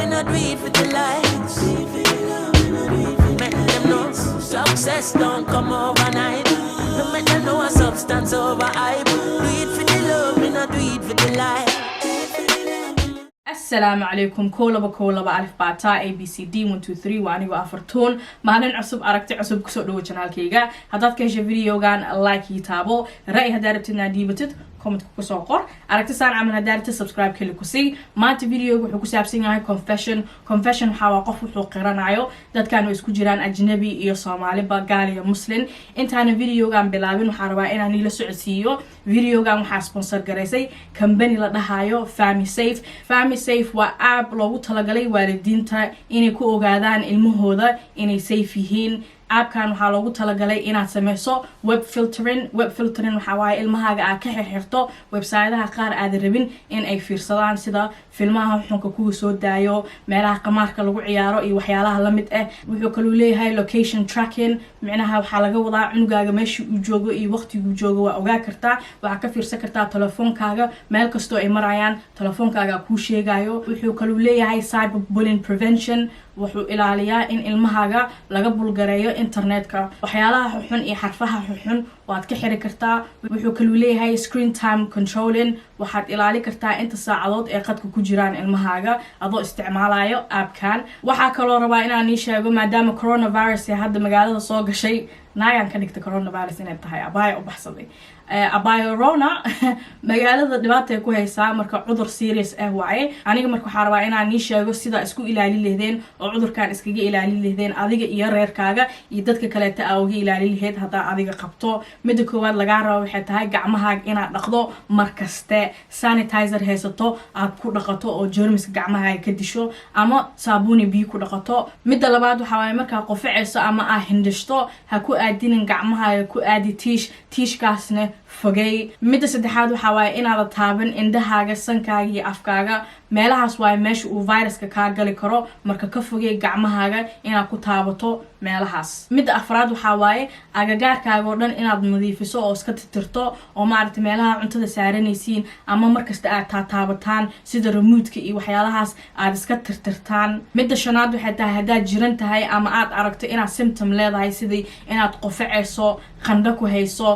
me not do it for the likes. Make them know success don't come overnight. No make them know a substance over hype. Do it for the love, me not do it for the life. السلام عليكم كولبا ألف باتا ABCD 1 2 3 وأنا وأفرتون مالن عصب أركت عصب كسر دو channel كيجا هذا كيش فيديو كان لايك يتابو رأي هدارتنا دي بتد كومنت كوسوقر أركت سان عمل هدارت سبسكرايب كل كوسي ما فيديو وحكوسي أبسين هاي confession حواقف وحقران عيو ده كانوا يسكو جيران أجنبي إيو صومالي بقالي مسلم انت هنا فيديو كان بلابين وحاربا إنا نيلا سعوديو فيديو كان محا سبونسر جريسي كمباني لدهايو Family Safe waa app loogu talagalay waalidiinta inay ku ogaadaan ilmahooda inay safe yihiin app-kan waxaa loogu talagalay inaad sameyso web filtering waxa waaye ilmahaaga aad ka xirxirto website-aha qaar aad rabin in ay fiirsadaan sida filmaha xunka kuwa soo daayo meelaha qamaarka lagu ciyaaro iyo waxyaalaha la mid ah wuxuu kaloo leeyahay location tracking macnaha waxaa laga wadaa cunugaaga meeshii uu joogo iyo waqtiga uu joogo waa ogaa kartaa waxaa ka fiirsan kartaa telefoonkaaga meel kastoo ay marayaan telefoonkaaga kuu sheegayo wuxuu kaloo leeyahay cyberbullying prevention wuxuu ilaaliyaa in ilmahaaga laga bulgareeyo internetka waxyaalaha xun iyo xarfaha xun waad ka xiri kartaa wuxuu kaloo leeyahay screen time controlling waxaad ilaali kartaa inta saacadood ee qadka ku jiraan ilmahaaga adoo isticmaalayo app-kan waxaa kaloo rabaa inaan ii sheego maadaama coronavirus ee hadda magaalada soo gashay naagan ka dhigta coronavirus inay tahay abaya u baxsaday abaya rona magaalada dhibaata ku haysaa marka cudur serious ah waaye aniga marka waxaa rabaa inaan ii sheego sida isku ilaali lehdeen oo cudurkan iskaga ilaali lehdeen adiga iyo reerkaaga iyo dadka kale taa uga ilaali lehed hadaa adiga qabto midda koowaad laga rabo waxay tahay gacmahaaga inaad dhaqdo markaste sanitizer haysato aad ku dhaqato oo germska gacmahaaga ka disho ama saabuuni biyo ku dhaqato midda labaad waxa waaye marka qofaceyso ama aad hindhishto ha ku aadinin gacmahaaga ku aadi tiishkaasna fogay midda saddexaad waxa waaye inaad taaban indhahaaga sankaaga iyo afkaaga meelahaas waaye meesha uu viruska ka gali karo marka ka fogay gacmahaaga inaad ku taabato meelahaas midda afraad waxa waaye agagaarkaaga oo dhan inaad nadiifiso oo iska tirtirto oo maaragtay meelaha cuntada saaranaysiin ama markasta aad taabataan sida remote-ka iyo waxyaalahaas aad iska tirtirtaan midda shanaad waxay tahay haddaad jiran tahay ama aad aragto inaad symptom leedahay sidii inaad qofaceyso qandho ku hayso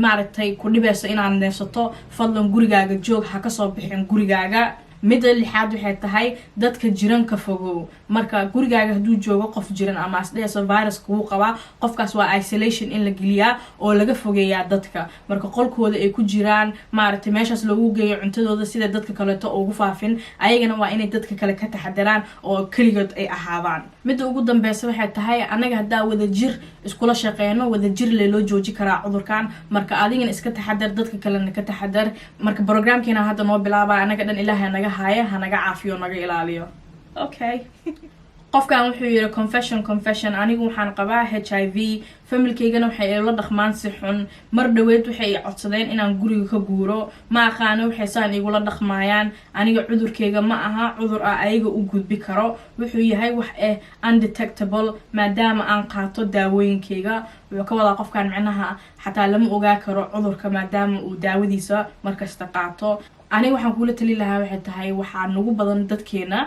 maaragtay ku dhibayso inaad neefsato fadlan gurigaaga joog ha ka soo bixin gurigaaga midda lixaad waxay tahay dadka jiran ka fogow marka gurigaaga hadduu joogo qof jiran ama asdheeso virus kugu qabaa qofkaas waa isolation in la geliyaa oo laga fogeeyaa dadka marka qolkooda ay ku jiraan maaragtay meeshaas loogu geeyo cuntadooda sida dadka kaleeto ugu faafin ayagana waa inay dadka kale ka taxadaraan oo keligood ay ahaadaan midda ugu dambeysa waxay tahay anaga haddaa wada jir iskula shaqeyno wada jir loo jooji karaa cudurkan marka adigana iska taxadar dadka kalena ka taxadar marka programkeena hadda noo bilaaba anaga dhan ilaahay naga haya hanaga caafiyo naga ilaaliyo okay qofkan wuxuu yiri confession anigu waxaan qabaa HIV familkeygana waxay ila dhaqmaan si xun mar dhaweed waxay codsadeen inaan guriga ka guuro ma aqaan waxay saan igula dhaqmayaan aniga cudurkeyga ma aha cudur ayaga u gudbi karo wuxuu yahay wax undetectable maadaama aan qaato daawooyinkeyga wuxuu ka wadaa qofkan macnaha xataa lama ogaa karo cudurka maadaama uu daawadiisa markasta qaato aniga waxaan kula tali lahaa waxay tahay waxaa nagu badan dadkeena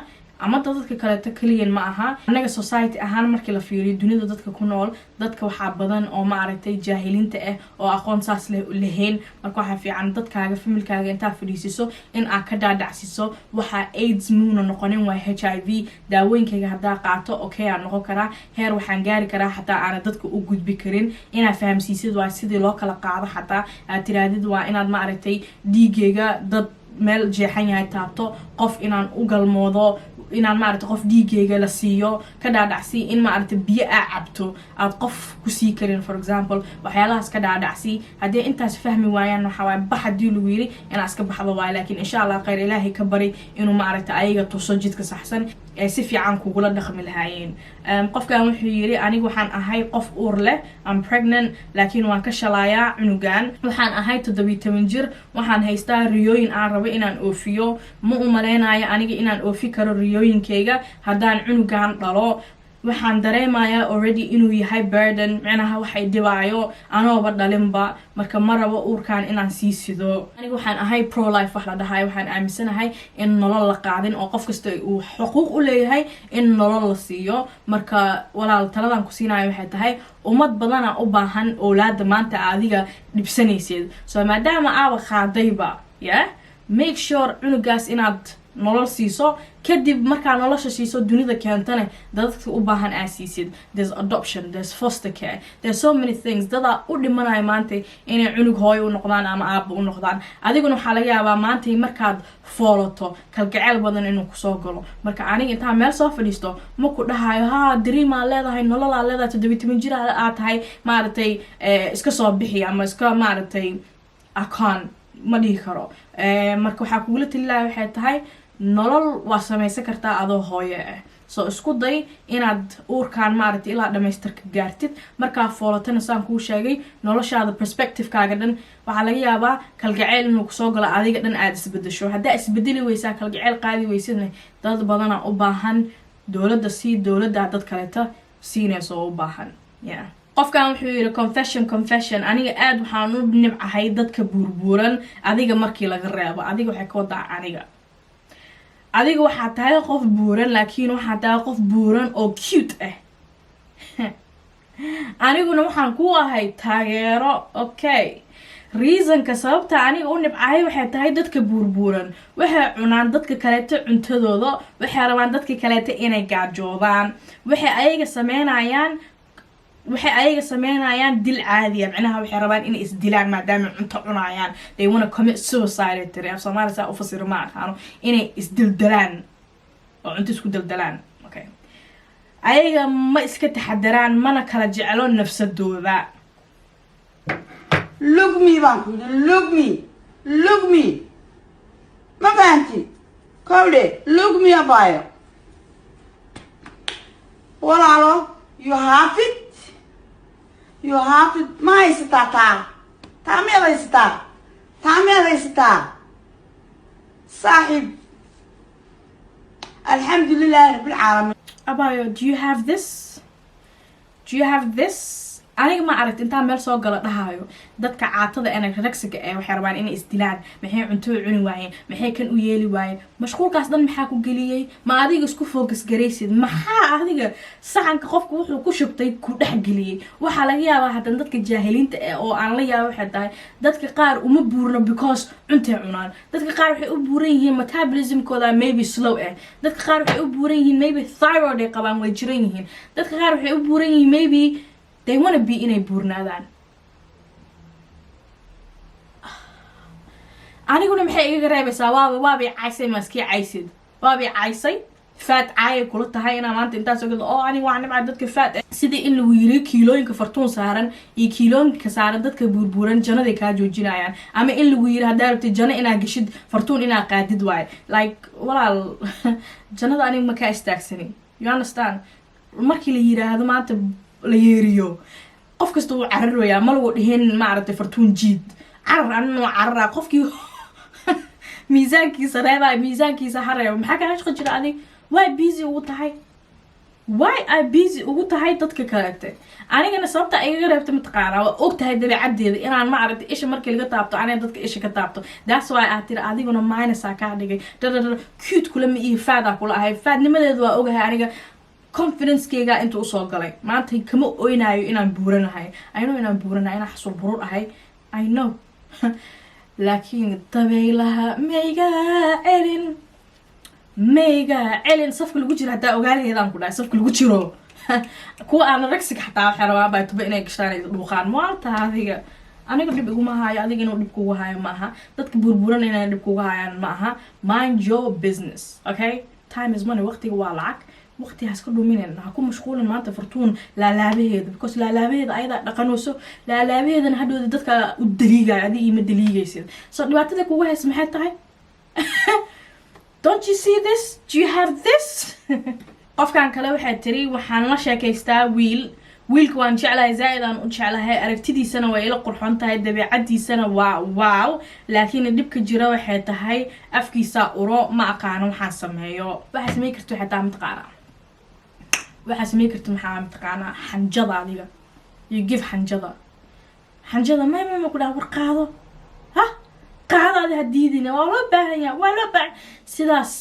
ama dadka kale kaliyan ma aha anaga society ahaan markii la fiiriyo dunida dadka ku nool dadka waxaa badan oo maaragtay jaahiliinta ah oo aqoon saas lahayn marka waxaa fiican dadkaaga familkaaga intaa fadhiisiso in aad ka dhaadhacsiso waxaa AIDS muuna noqonin waa HIV daawooyinkayga haddaa qaato okay aan noqon karaa heer waxaan gaari karaa xataa aana dadka u gudbi karin inaad fahamsiisid waa sidii loo kala qaado xataa aad tiraadid waa inaad maaragtay dhiigayga dad meel jeexan yahay taabto qof inaan u galmoodo inaan maaragtay qof dhiigayga la siiyo ka dhaadhacsi in maaragtay biyo aa cabto aad qof ku sii karin for example waxyaalahaas ka dhaadhacsi haddii intaas fahmi waayaan waxa waaye bax haddii lagu yiri inaad iska baxdo waaye laakiin insha allah khayr ilaahay ka bari inuu maaragtay ayaga tuso jidka saxsan ee si fiican kugula dhaqmi lahaayeen qofkan wuxuu yiri aniga waxaan ahay qof uur leh I'm pregnant laakiin waan ka shalayaa cunugan waxaan ahay 17 jir waxaan haystaa riyooyin aan rabo inaan oofiyo ma u maleynayo aniga inaan oofi karo riyooyinkeyga haddaan cunugan dhalo waxaan dareemayaa already inuu yahay burden macnaha waxay dhibaayo anooba dhalinba marka ma rabo uurkan inaan sii sido aniga waxaan ahay pro life wax la dhahay waxaan aaminsanahay in nolol la qaadin oo qof kasta uu xuquuq u leeyahay in nolol la siiyo marka walaal taladan ku siinayo waxay tahay ummad badana u baahan awlaada maanta adiga dhibsanaysid soo maadaama aaba qaadayba make sure cunugaas inaad nolol siiso kadib markaa nolosha siiso dunida keentana dadka u baahan aa siisid there's adoption there's foster care there's so many things dada u dhimanayo maanta inay cunug hooyo u noqdaan ama aabba u noqdaan adiguna waxaa laga yaabaa maanta markaad foolato kalgacayl badan inuu kusoo galo marka aniga intaa meel soo fadhiisto ma ku dhahayo dream aa leedahay nolol aa leedahay 17 jir aa tahay maaragtay iska soo bixi ama iska maaragtay akaan ma dhihi karo marka waxaa kugula talilahay waxay tahay nolol waa samaysan kartaa adoo hooyo ah soo isku day inaad uurkaan maaragtay ilaa dhamaystirka gaartid markaa foolatana saan kuu sheegay noloshaada perspectivekaaga dhan waxaa laga yaabaa kalgacayl inuu kusoo galo adiga dhan aada isbedesho haddaa isbedeli weysaa kalgacayl qaadi weysidna dad badana u baahan dowladda dad kaleta siinayso oo u baahan qofkan wuxuu yiri confession aniga aad waxaan u nibcahay dadka buurbuuran adiga markii laga reebo adiga waxay ka wadaa adiga waxaa tahay qof buuran laakiin waxaa tahay qof buuran oo cute ah aniguna waxaan ku ahay taageero okay reasonka sababta aniga u nibcahay waxay tahay dadka buurbuuran waxay cunaan dadka kaleeta cuntadooda waxay rabaan dadka kaleeta inay gaajoodaan waxay ayaga sameynayaan dil caadiya macnaha waxay rabaan inay isdilaan maadaama cunto cunayaan they wanna commit suicide tiri af Soomaali saa u fasiro ma aqaano inay isdildalaan oo cunto isku dildalaan okay ayaga ma iska taxadaraan mana kala jeclo nafsadooda look me baan ku look me ma fahanti kowde look me abayo walaalo you have it ma haysataa taameed haysataa saaxiib alxamdulillahi rabbil caalamiin abayo do you have this aniga ma aragti intaa meel soo gala dhahayo dadka caatada anorexiga waxay rabaan inay isdilaan maxay cunto cuni waayeen maxay kan u yeeli waayeen mashquulkaas dhan maxaa ku geliyay ma adiga isku focus garaysid maxaa adiga saxanka qofku wuxuu ku shubtay ku dhex geliyay waxa laga yaabaa hadan dadka jaahiliinta oo aan la yaabo waxay tahay dadka qaar uma buurno because cuntay cunaan dadka qaar waxay u buuran yihiin metabolismkooda maybe slow dadka qaar waxay u buuran yihiin maybe thyroid ay qabaan way jiran yihiin dadka qaar waxay u buuran yihiin maybe they want to be inay buurnaadaan aniguna maxay iga reebaysaa waabay caysay maskii caysid waabay caysay faat caayay kula tahay inaa maanta intaas ogado oo aniga waxaan nibcay dadka faat sidii in lagu yiri kiilooyinka fartuun saaran iyo kiilooyinka saaran dadka buurbuuran janaday kaa joojinayaan ama in lagu yiri haddaa rabtid jano inaa gashid fartuun inaa qaadid waaye like walaal janada aniga ma kaa istaagsanin you understand markii la yiraahdo maanta la yeeriyo qof kasta uu cararaya ma lagu dhihin maaragtay fartuun jiid carar anoo carara qofkii miisaankiisa reebay miisaankiisa hareeyo maxaa ka shaqo jira adig why busy ugu tahay dadka kaleete anigana sababta iga reebta mataqaana waa og tahay dabeecadeeda inaan maaragtay isha markii laga taabto aniga dadka isha ka taabto that's why aad tiri adiguna minus ka dhigay cute kula ma iyo faada kula ahay faadnimadeedu waa ogahay aniga confidence-keyga inta usoo galay maanta kama oynayo inaan buuranahay inaan xasuul burur ahay I know laakiin dabaylaha mayga celin safka lagu jiro hadaa ogaalaheedaan ku dhahay safka lagu jiro kuwa aan ragsiga xataa waxay rabaan baa tuba inay gashaan ay dhuuqaan maanta adiga aniga dhib iguma hayo adiga inuu dhib kugu hayo ma aha dadka burburan inay dhib kugu hayaan ma aha mind your business okay time is money waqtiga waa lacag waqti haska dhumineen ha ku mashquulin maanta fartuun laalaabaheeda because laalaabaheeda ayada dhaqanayso laalaabaheedana hadhooda dadka u daliigay adiga ima daliigaysid soo dhibaatada kugu haysa maxay tahay don't you see this do you have this qofkan kale waxay tiri waxaan la sheekaystaa wiilka waan jeclahay zaaidaan u jeclahay aragtidiisana waa ila qurxoon tahay dabeecadiisana waa wow laakiin dhibka jira waxay tahay afkiisa uro ma aqaano waxaan sameeyo waxa sameey karto xitaa mataqaana waxaa samey karta maxaa mataqaanaa xanjada adiga you give xanjada ma ku dhaha war qaado ha qaado adi hadiidina waa loo baahan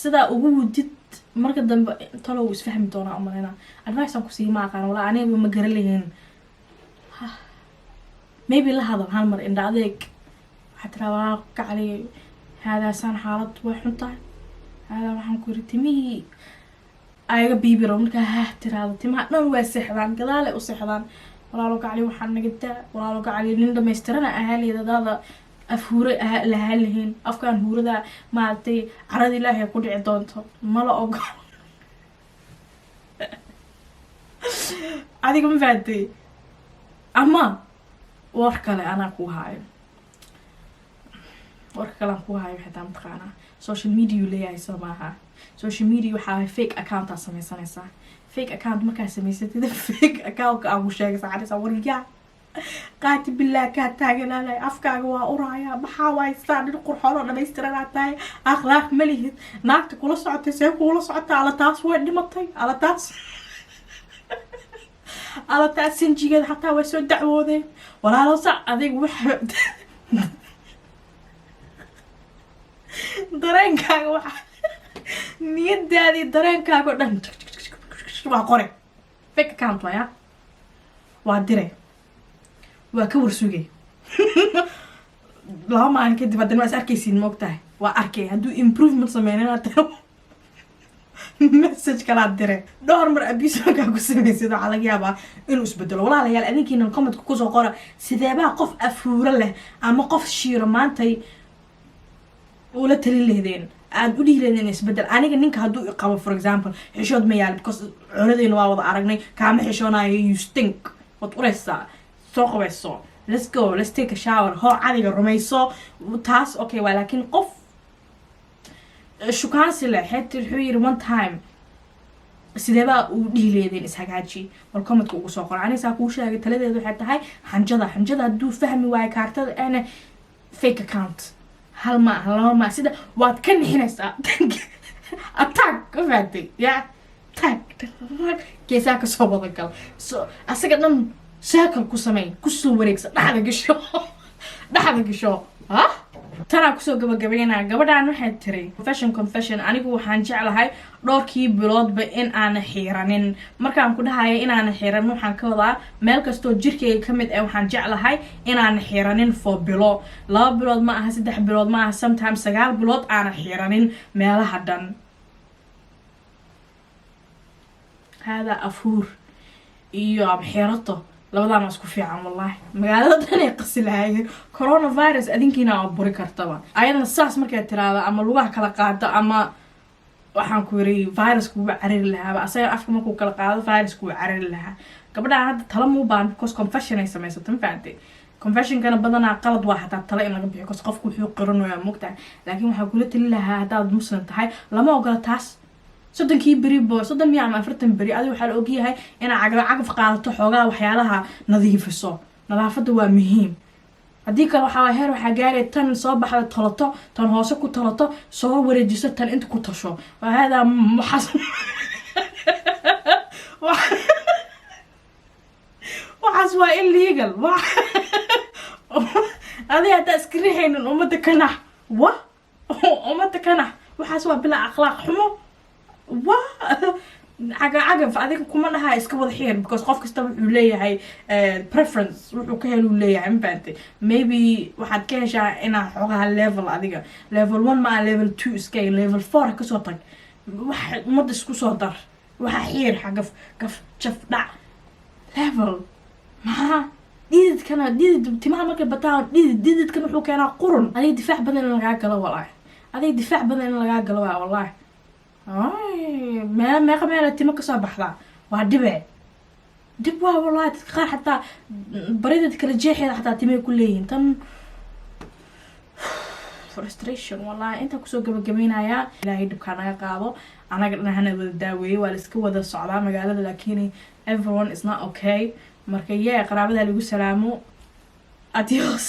sidaa ugu wudid marka dambe talow isfahmi doonaa umaleyna advice aan kusii ma aqaan walaa aniga ma garan lahayn maybe la hadal hal mar indha adeeg waxaa tiraa waa kacli haadaasaan xaalad way xun tahay haadaa waxaan ku yiri timihii ayaga biibiro markaa tiraado timaha dhan waa seexdaan gadaale u seexdaan walaalo kacli waxaan naga daa walaalo kacli nin dhamaystirana ahaaliyada daada afhuure lahaan lahayn afkaan huurada maaragtay carada ilaahay ku dhici doonto mala ogo adiga ma fahatay ama war kale anaa ku haayo warka kale aan ku haayo xitaa mataqaanaa social media leeyahay soo maaha social media waxaa fake account aa sameysanaysaa fake account markaa samaysatid fake account aan ku sheegaysaa cadaysaa waryaa qaati bilaa kaa taaganaalay afkaaga waa uraayaa maxaa waay staan in qurxoonoo dhamaystiranaa tahay akhlaaq ma lihid naagta kula socotay see kuula socota ala taas way dhimatay ala taas sinjigeeda xataa way soo dacwoodeen walaalo sac adiga waxa dareenkaaga waxa niyadaadii dareenkaaga dhan waa qore fake account waya waa dire waa ka warsugay 2 maalin kadib haddana waa is arkaysiin moogtahay waa arkay hadduu improvement sameynana tiro message kala dire dhowr mar abisonkaa ku samaysid waxaa laga yaabaa inuu isbedelo walaalayaal adinkiina commentka kusoo qora sideebaa qof afuuro leh ama qof shiiro maantay ula talin lehdeen aad u dhihi lehdeen isbedel aniga ninka hadduu iqabo for example xishood ma yaal because cunadeyna waa wada aragnay kaama xishoonayo you stink waad ureysaa soo qabayso let's take a shower hoo cadiga rumayso taas okay waa laakiin qof shukaansi leh xeeta wuxuu yiri one time sideebaa uu dhihi leedeen ishagaaji bal commentka ugu soo qora anisaa kuu sheegay taladeedu waxay tahay xanjada hadduu fahmi waayo kaartada ana fake account hal ma laba ma sida waad ka nixinaysaa attack ka faatay ya attack keesaa ka soo wada gal so asaga dhan shaakal ku samey kusoo wareegsa dhaxda gasho ha tanaa kusoo gabagabeynaa gabadhaan waxay tiri confession anigu waxaan jeclahay dhowrkii biloodba in aana xiiranin markaan ku dhahaya inaana xiiranin waxaan ka wadaa meel kastoo jirkeyga ka mid ah waxaan jeclahay inaana xiiranin for bilo 2 bilood ma aha 3 bilood ma aha sometimes 9 bilood aana xiiranin meelaha dhan hada afhuur iyo xirato labadaan isku fiican wallahi magaalada dhan ay qasi lahaayeen coronavirus adinkiina oo buri kartaba ayadana saas markay tiraada ama lugaha kala qaado ama waxaan ku yiri virus ku cariri lahaa asaga afka markuu kala qaado virus ku cariri lahaa gabadhaan hadda tala muu baan because confession ay sameysatay faantay confession kana badanaa qalad waa xataa tala in laga bixiyo because qofku wuxuu qiranayaa mugtahay laakiin waxaa kula tali lahaa haddaad muslim tahay lama ogola taas 30 beri bo 30 ama 40 beri adiga waxa la ogyahay in cagaf qaadato xoogaa waxyaalaha nadiifiso nadaafada waa muhiim hadii kale waxa heer waxa gaaray tan soo baxda tolato tan hoose ku tolato soo wareejiso tan inta ku tasho waa hada waxaas waa illegal adiga hada iskriixaynin umada kana waxaas waa bila akhlaaq xumo cagaf adiga kuma dhahaa iska wada xiir because qof kasta wuxuu leeyahay preference wuxuu ka helo leeyahay maanta maybe waxaad ka heshaa inaa xogaha level adiga level 1 ma level 2 iska level 4 ka soo tag wax mad isku soo dar waxa xiir xagaf jaf dhac level ma dhidid timaha markay bataan dhididkan wuxuu keenaa qurun adiga difaac badan in laga galo wallahi meeqa timo kasoo baxdaa waa dib waa wallahi dadka qaar xataa baridad kala jeexeeda xataa timay ku leeyihiin tan frustration wallahi inta kusoo gabagabaynayaa ilaahay dhibkaa naga qaado anaga dhanahana wada daaweeyey waa la iska wada socdaa magaalada laakiin everyone is not okay marka qaraabada lagu salaamo adios